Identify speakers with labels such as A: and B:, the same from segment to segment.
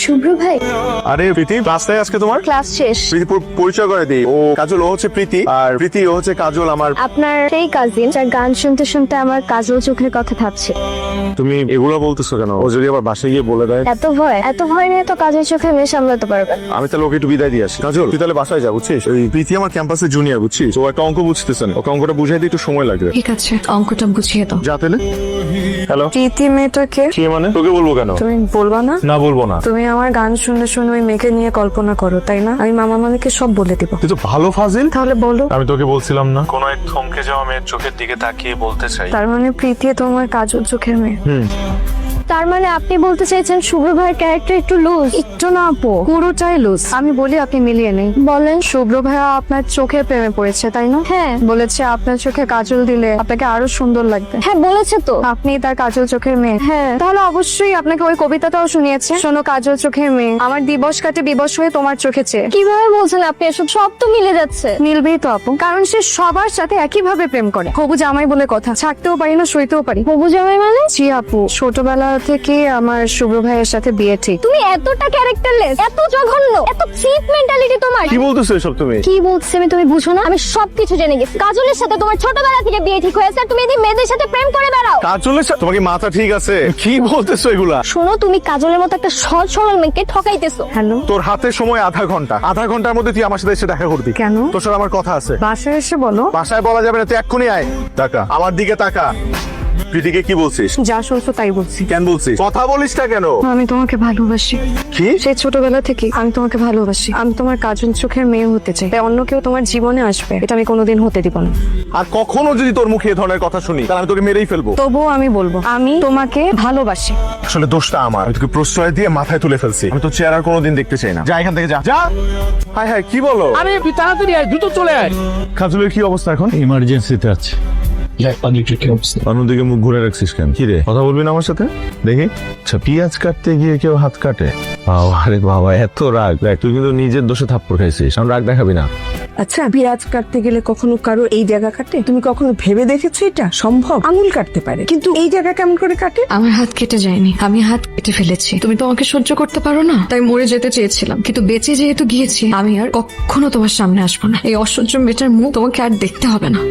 A: শুভ্র ভাই,
B: আরে প্রীতি, ক্লাস নাই আজকে তোমার?
A: ক্লাস শেষ।
B: প্রীতি পরিচয় করে দিই, ও কাজল, ও হচ্ছে প্রীতি, আর প্রীতি ও হচ্ছে কাজল আমার।
A: আপনার সেই কাজিন যার গান শুনতে শুনতে আমার কাজল চোখের কথা ভাবছে।
B: তুমি এগুলো বলতেছো কেন? ও যদি আবার বাসায় গিয়ে বলে দেয়?
A: এত ভয় নিয়ে তো কাজের চোখে মেয়ে সামলাতে পারবেন।
B: আমি তাহলে ওকে একটু বিদায় দিয়ে আসি। কাজল, তুই তাহলে বাসায় যা, বুঝছিস? ওই প্রীতি আমার ক্যাম্পাসে জুনিয়র, বুঝছিস? ও একটা অঙ্ক বুঝতেছে না, ওকে অঙ্কটা বুঝাই দিতে একটু সময় লাগবে।
A: ঠিক আছে, অঙ্কটা বুঝিয়ে দাও।
B: যা তাহলে। হ্যালো,
A: প্রীতি মেয়েটাকে
B: কি মানে? তোকে বলবো কেন?
A: তুমি বলবা না?
B: না, বলবো না।
A: তুমি আমার গান শুনে শুনে ওই মেয়েকে নিয়ে কল্পনা করো, তাই না? আমি মামা মামিকে সব বলে দিব।
B: তুই তো ভালো ফাজিল।
A: তাহলে বলো।
B: আমি তোকে বলছিলাম না, কোন এক থমকে যাওয়া মেয়ের চোখের দিকে তাকিয়ে বলতে চাই।
A: তার মানে প্রীতি তোমার কাজল চোখের মেয়ে। তার মানে আপনি বলতে চাইছেন শুভ্র ভাইয়ের ক্যারেক্টার একটু লুজ? একটু না আপু, পুরোটাই লুজ। আমি বলি, আপনি মিলিয়ে নেই। বলেন। শুভ্র ভাইয়া আপনার চোখে প্রেমে পড়েছে, তাই না? হ্যাঁ, বলেছে আপনার চোখে কাজল দিলে আপনাকে আরো সুন্দর লাগবে। হ্যাঁ বলেছে তো। আপনি তার কাজল চোখের মেয়ে। হ্যাঁ, তাহলে অবশ্যই আপনাকে ওই কবিতাটাও শুনিয়েছে। শোনো কাজল চোখের মেয়ে, আমার দিবস কাটে বিবশ হয়ে তোমার চোখে চেয়ে। কিভাবে বলছেন আপনি এসব? সব তো মিলে যাচ্ছে। মিলবেই তো আপু, কারণ সে সবার সাথে একইভাবে প্রেম করে। হবু জামাই বলে কথা, ছাড়তেও পারি না, সইতেও পারি। হবু জামাই মানে? জি আপু, ছোটবেলা থেকে আমার শুভ্র ভাইয়ের সাথে বিয়ে ঠিক। তুমি এতটা ক্যারেক্টারলেস, এত জঘন্য, এত চিপ মেন্টালিটি তোমার।
B: কি বলতেছো এসব তুমি?
A: কি বলছি আমি, তুমি বুঝো না? আমি সবকিছু জেনে গেছি। কাজলের সাথে তোমার ছোটবেলা থেকে বিয়ে ঠিক হয়েছে, আর তুমি এই মেয়েদের সাথে প্রেম করে বেড়াও।
B: কাজলের সাথে? তোমার কি মাথা ঠিক আছে? কি বলতেছো এগুলা?
A: শোনো, তুমি কাজলের মতো একটা সহজ সরল মেয়েকে ঠকাইতেছো। হ্যালো,
B: তোর হাতে সময় আধা ঘন্টা, আধা ঘন্টার মধ্যে তুই আমার সাথে এসে দেখা করবি।
A: কেন?
B: তোর সাথে আমার কথা আছে।
A: বাসায় এসে বলো।
B: বাসায় বলা যাবে না, তুই এক্ষুনি আয়। তাকা আমার দিকে, তাকা। প্রীতিকে কি বলছিস?
A: যা শুনছো তাই বলছি।
B: কেন বলছিস? কথা বলিস না কেন?
A: আমি তোমাকে ভালোবাসি।
B: কি?
A: সেই ছোটবেলা থেকে আমি তোমাকে ভালোবাসি। আমি তোমার কাজল চোখের মেয়ে হতে চাই, তাই অন্য কেউ তোমার জীবনে আসবে এটা আমি কোনোদিন হতে দিব না।
B: আর কখনো যদি তোর মুখে এ ধরনের কথা শুনি, তাহলে আমি তোকে মেরেই ফেলবো।
A: তবুও আমি বলবো, আমি তোমাকে ভালোবাসি।
B: আসলে দোষটা আমার, আমি তোকে প্রশ্রয় দিয়ে মাথায় তুলে ফেলছি। আমি তো চেহারা কোনোদিন দেখতে চাই না। যা এখান থেকে, যা যা। হায় হায়, কি বলো?
C: আরে তুই তাড়াতাড়ি আয়, দ্রুত চলে আয়।
B: কাজলের কি অবস্থা এখন?
C: ইমার্জেন্সিতে আছে।
B: অন্যদিকে মুখ ঘুরে রাখছিস কেন? কি রে, কথা বলবি না আমার সাথে? দেখি। আচ্ছা, পিঁয়াজ কাটতে গিয়ে কেউ হাত কাটে? আরে বাবা, এত রাগ! দেখ, তুই কিন্তু নিজের দোষে থাপ্পড় খাইছিস, আমি রাগ দেখাবি না।
D: আচ্ছা, পেঁয়াজ কাটতে গেলে কখনো কারো এই জায়গা কাটে? তুমি কখনো ভেবে দেখেছো এটা সম্ভব? আঙুল কাটতে পারে, কিন্তু এই জায়গা কেমন করে কাটে?
E: আমার হাত কেটে যায়নি, আমি হাত কেটে ফেলেছি। তুমি তো আমাকে সহ্য করতে পারো না, তাই মরে যেতে চেয়েছিলাম, কিন্তু বেঁচে যেহেতু গিয়েছি, আমি আর কখনো তোমার সামনে আসবো না। এই অসহ্য মেয়েটার মুখ তোমাকে আর দেখতে হবে না।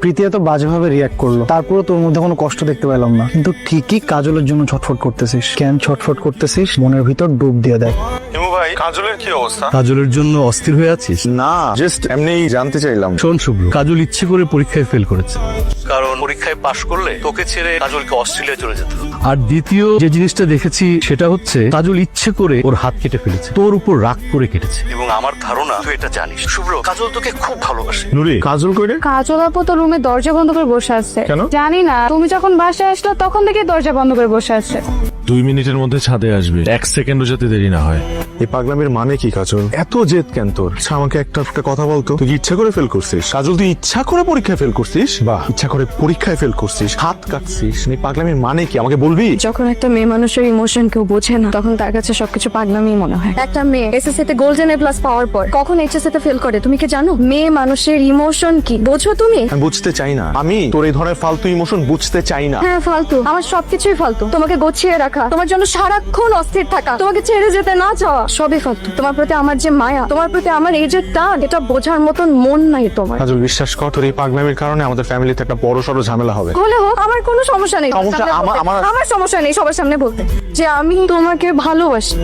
F: প্রীতি এত বাজেভাবে রিয়াক্ট করলো, তারপরে তোর মধ্যে কোনো কষ্ট দেখতে পেলাম না। কিন্তু ঠিকই কাজলের জন্য ছটফট করতেছিস। কেন ছটফট করতেছিস? মনের ভিতর ডুব দিয়ে দেখ।
B: হিমু ভাই, কাজলের কি অবস্থা?
G: কাজলের জন্য অস্থির হয়ে আছিস?
B: না, জাস্ট এমনি জানতে চাইলাম।
G: শোন শুভ্র, কাজল ইচ্ছে করে পরীক্ষায় ফেল করেছে, কারণ পরীক্ষায় পাশ করলে তোকে ছেড়ে কাজলকে অস্ট্রেলিয়া চলে যেত। আর দ্বিতীয় যে জিনিসটা দেখেছি সেটা হচ্ছে কাজল ইচ্ছে করে ওর হাত কেটে ফেলেছে, তোর উপর রাগ করে কেটেছে। এবং আমার ধারণা তুই এটা জানিস। শুভ্র, কাজল তোকে খুব ভালোবাসে।
B: নুরি, কাজল কই রে?
A: কাজল আপু তো রুমে দরজা বন্ধ করে বসে আছে।
B: কেন?
A: জানি না, তুমি যখন বাসায় আসলো তখন থেকে দরজা বন্ধ করে বসে আছে।
G: 2 মিনিটের মধ্যে ছাদে আসবে, 1 সেকেন্ডও যাতে দেরি না হয়।
B: এই পাগলামির মানে কি কাজল? এত জেদ কেন তোর? আচ্ছা, আমাকে একটা কথা বলতো, তুই কি ইচ্ছা করে ফেল করছিস? কাজল, তুই ইচ্ছা করে পরীক্ষায় ফেল করছিস? বা ইচ্ছা করে পরীক্ষায় ফেল করছিস, হাত কাটছিস? এই পাগলামির মানে কি আমাকে বলবি?
A: যখন একটা মেয়ে মানুষের ইমোশন কেউ বোঝে না, তখন তার কাছে সবকিছু পাগলামি মনে হয়। একটা মেয়ে এসএসসি তে গোল্ডেন এ প্লাস পাওয়ার পর কখন এইচএসসি তে ফেল করে তুমি কি জানো? মেয়ে মানুষের ইমোশন কি বোঝো তুমি?
B: আমি বুঝতে চাই না, আমি তোর এই ধরনের ফালতু ইমোশন বুঝতে চাই না।
A: হ্যাঁ ফালতু, আমার সবকিছুই ফালতু। তোমাকে গোছিয়ে রাখা, তোমার জন্য সারাক্ষণ অস্থির থাকা, তোমাকে ছেড়ে যেতে না চাওয়া, সবই ফালতু। তোমার প্রতি আমার যে মায়া, তোমার প্রতি আমার এই যে টান, এটা বোঝার মতন মন নাই তোমার।
B: কাজল, বিশ্বাস কর, তোর এই পাগলামির কারণে আমাদের ফ্যামিলিতে একটা বড় সড়ো ঝামেলা হবে।
A: হলে হোক, আমার কোনো সমস্যা নেই।
B: সমস্যা আমার
A: আমার সমস্যা নেই সবার সামনে বলতে যে আমি তোমাকে ভালোবাসি।